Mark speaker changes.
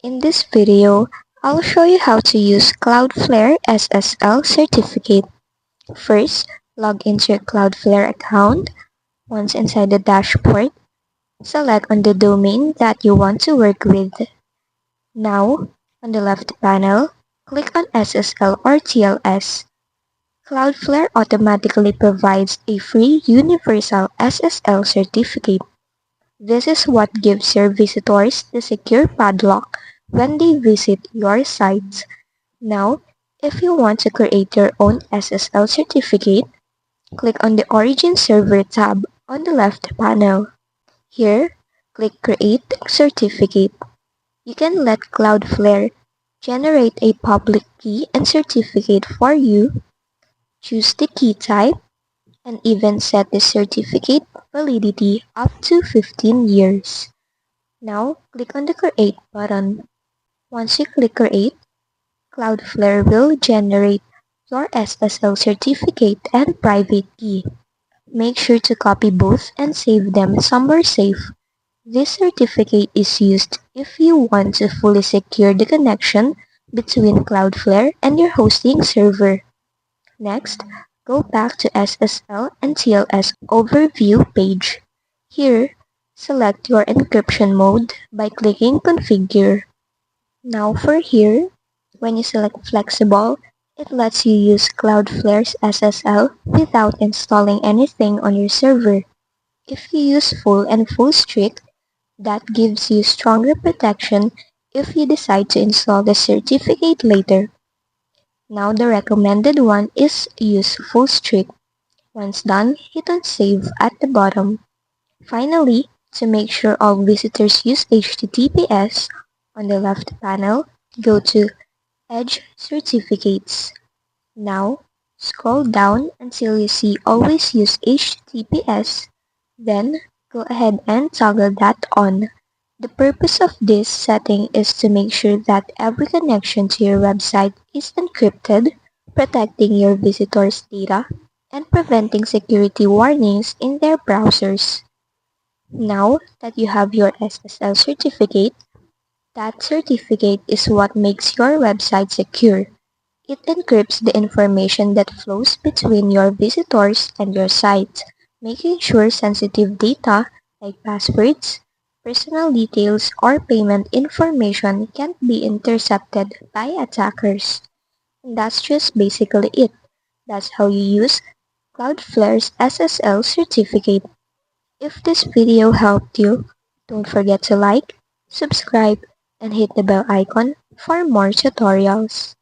Speaker 1: In this video, I'll show you how to use Cloudflare SSL certificate. First, log into your Cloudflare account. Once inside the dashboard, select on the domain that you want to work with. Now, on the left panel, click on SSL or TLS. Cloudflare automatically provides a free universal SSL certificate. This is what gives your visitors the secure padlock when they visit your site. Now, if you want to create your own SSL certificate, click on the Origin Server tab on the left panel. Here, click Create Certificate. You can let Cloudflare generate a public key and certificate for you, choose the key type, and even set the certificate validity up to 15 years. Now, click on the Create button. Once you click Create, Cloudflare will generate your SSL certificate and private key. Make sure to copy both and save them somewhere safe. This certificate is used if you want to fully secure the connection between Cloudflare and your hosting server. Next, go back to SSL and TLS overview page. Here, select your encryption mode by clicking Configure. Now for here, when you select Flexible, it lets you use Cloudflare's SSL without installing anything on your server. If you use Full and Full Strict, that gives you stronger protection if you decide to install the certificate later. Now the recommended one is use Full Strict. Once done, hit on Save at the bottom. Finally, to make sure all visitors use HTTPS, on the left panel, go to Edge Certificates. Now, scroll down until you see Always Use HTTPS. Then, go ahead and toggle that on. The purpose of this setting is to make sure that every connection to your website is encrypted, protecting your visitors' data and preventing security warnings in their browsers. Now that you have your SSL certificate, that certificate is what makes your website secure. It encrypts the information that flows between your visitors and your site, making sure sensitive data like passwords, personal details, or payment information can't be intercepted by attackers. And that's just basically it. That's how you use Cloudflare's SSL certificate. If this video helped you, don't forget to like, subscribe, and hit the bell icon for more tutorials.